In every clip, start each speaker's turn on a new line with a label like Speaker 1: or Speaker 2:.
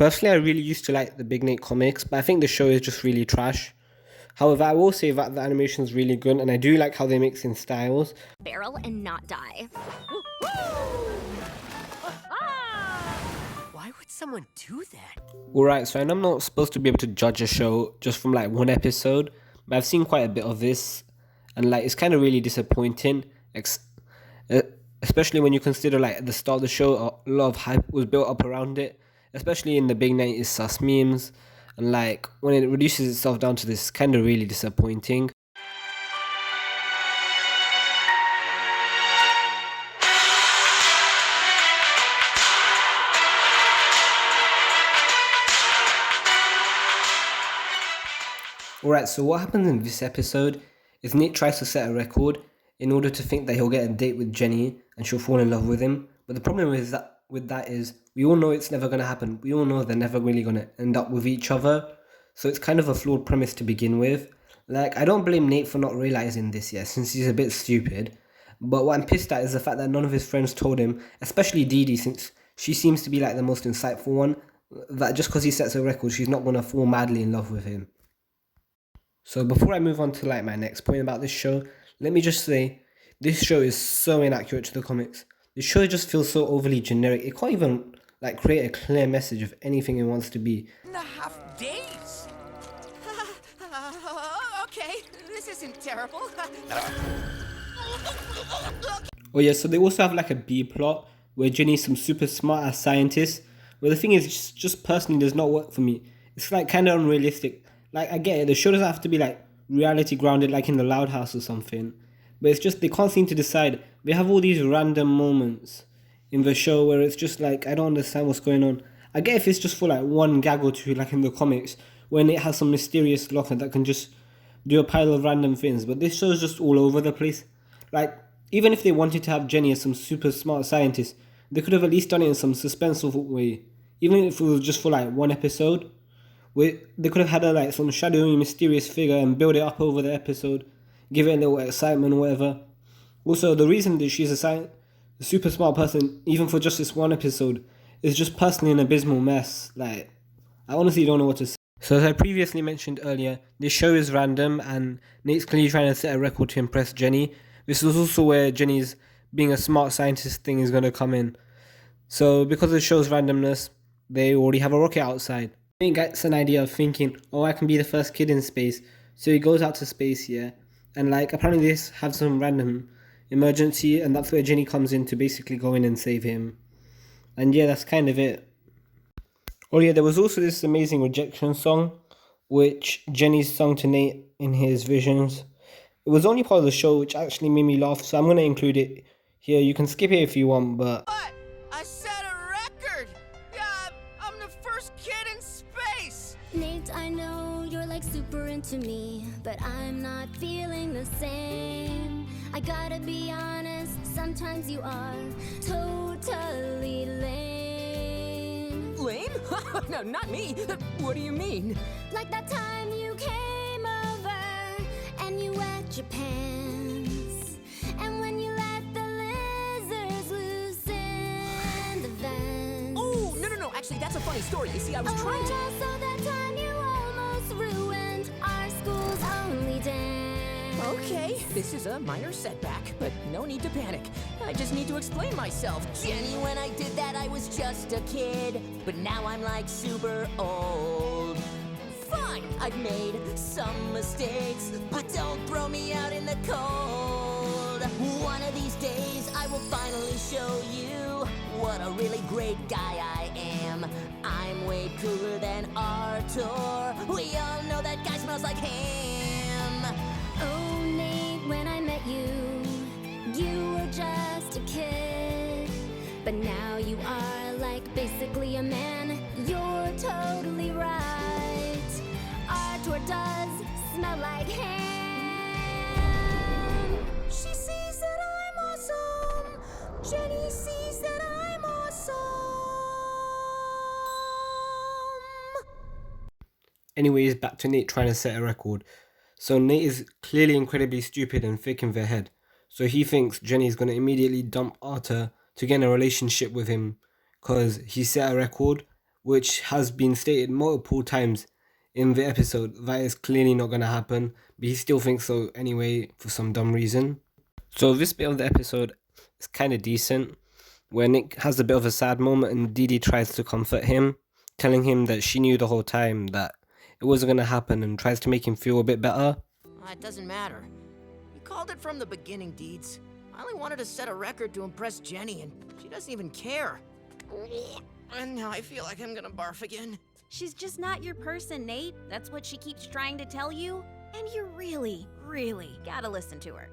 Speaker 1: Personally, I really used to like the Big Nate comics, but I think the show is just really trash. However, I will say that the animation is really good, and I do like how they mix in styles.
Speaker 2: Barrel and not die.
Speaker 3: Why would someone do that?
Speaker 1: Alright, so I know I'm not supposed to be able to judge a show just from like one episode, but I've seen quite a bit of this, and like it's kind of really disappointing, uh, especially when you consider like at the start of the show, a lot of hype was built up around it, especially in the Big Night is sus memes, and like when it reduces itself down to this, kind of really disappointing. Alright, so what happens in this episode is Nick tries to set a record in order to think that he'll get a date with Jenny and she'll fall in love with him. But the problem is that with that is we all know it's never gonna happen. We all know they're never really gonna end up with each other. So it's kind of a flawed premise to begin with. Like, I don't blame Nate for not realizing this yet, since he's a bit stupid. But what I'm pissed at is the fact that none of his friends told him, especially Dee Dee, since she seems to be like the most insightful one, that just because he sets a record, she's not gonna fall madly in love with him. So before I move on to like my next point about this show, let me just say this show is so inaccurate to the comics. The show just feels so overly generic. It can't even like create a clear message of anything it wants to be.
Speaker 3: 2.5 days? Okay, this isn't terrible.
Speaker 1: Oh yeah, so they also have like a B plot where Jenny's some super smart ass scientist. But the thing is, just personally does not work for me. It's like kind of unrealistic. Like, I get it, the show doesn't have to be like reality grounded like in the Loud House or something. But it's just they can't seem to decide. They have all these random moments in the show where it's just like I don't understand what's going on. I get if it's just for like one gag or two like in the comics, when it has some mysterious locker that can just do a pile of random things. But this show's just all over the place. Like, even if they wanted to have Jenny as some super smart scientist, they could have at least done it in some suspenseful way. Even if it was just for like one episode. They could have had her like some shadowy, mysterious figure and build it up over the episode, give it a little excitement or whatever. Also, the reason that she's a super smart person, even for just this one episode, is just personally an abysmal mess. Like, I honestly don't know what to say. So as I previously mentioned earlier, this show is random and Nate's clearly trying to set a record to impress Jenny. This is also where Jenny's being a smart scientist thing is going to come in. So because of the show's randomness, they already have a rocket outside. He gets an idea of thinking, oh, I can be the first kid in space. So he goes out to space here. And like, apparently this has some random emergency, and that's where Jenny comes in to basically go in and save him. And yeah, that's kind of it. Oh yeah, there was also this amazing rejection song, which Jenny sung to Nate in his visions. It was only part of the show, which actually made me laugh, so I'm going to include it here. You can skip it if you want, but...
Speaker 3: What? I set a record! Yeah, I'm the first kid in space!
Speaker 2: Nate, I know you're like super into me, but I'm not feeling the same. I gotta be honest, sometimes you are totally lame.
Speaker 3: Lame? No, not me. What do you mean?
Speaker 2: Like that time you came over and you wet your pants. And when you let the lizards loose in the vents.
Speaker 3: Oh, no. Actually, that's a funny story. You see, I was trying to...
Speaker 2: And also that time you almost ruined our school's only dance.
Speaker 3: Okay, this is a minor setback, but no need to panic. I just need to explain myself. Jenny, when I did that, I was just a kid. But now I'm like super old. Fine, I've made some mistakes, but don't throw me out in the cold. One of these days, I will finally show you what a really great guy I am. I'm way cooler than Arthur. We all know that guy smells like ham.
Speaker 2: Oh, Nate, when I met you, you were just a kid. But now you are like basically a man. You're totally right. Arthur does smell like ham. She sees that I'm awesome. Jenny sees that I'm awesome.
Speaker 1: Anyways, back to Nate trying to set a record. So Nate is clearly incredibly stupid and thick in their head. So he thinks Jenny's going to immediately dump Arthur to get in a relationship with him because he set a record, which has been stated multiple times in the episode that is clearly not going to happen, but he still thinks so anyway for some dumb reason. So this bit of the episode is kind of decent, where Nick has a bit of a sad moment and Dee Dee tries to comfort him, telling him that she knew the whole time that it wasn't going to happen and tries to make him feel a bit better.
Speaker 3: It doesn't matter. You called it from the beginning, Deeds. I only wanted to set a record to impress Jenny, and she doesn't even care. And now I feel like I'm gonna barf again.
Speaker 4: She's just not your person, Nate. That's what she keeps trying to tell you. And you really, really gotta listen to her.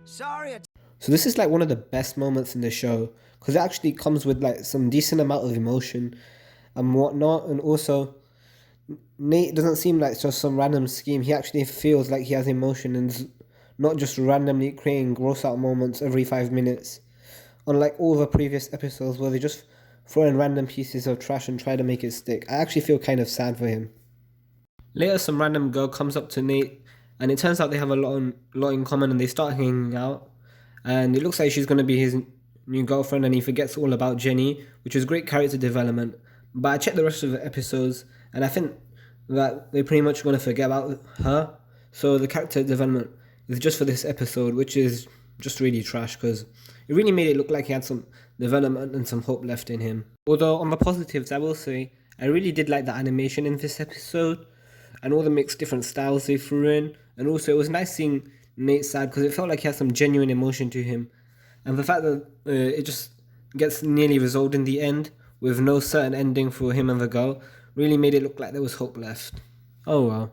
Speaker 3: Sorry.
Speaker 1: So this is like one of the best moments in the show, because it actually comes with like some decent amount of emotion and whatnot. And also, Nate doesn't seem like just some random scheme. He actually feels like he has emotion and is not just randomly creating gross out moments every 5 minutes. Unlike all the previous episodes where they just throw in random pieces of trash and try to make it stick. I actually feel kind of sad for him. Later, some random girl comes up to Nate, and it turns out they have a lot in common, and they start hanging out. And it looks like she's going to be his new girlfriend, and he forgets all about Jenny, which is great character development. But I checked the rest of the episodes, and I think that they're pretty much going to forget about her. So the character development is just for this episode, which is just really trash, because it really made it look like he had some development and some hope left in him. Although on the positives, I will say, I really did like the animation in this episode, and all the mixed different styles they threw in. And also it was nice seeing Nate sad, because it felt like he had some genuine emotion to him. And the fact that it just gets nearly resolved in the end, with no certain ending for him and the girl, really made it look like there was hope left. Oh well.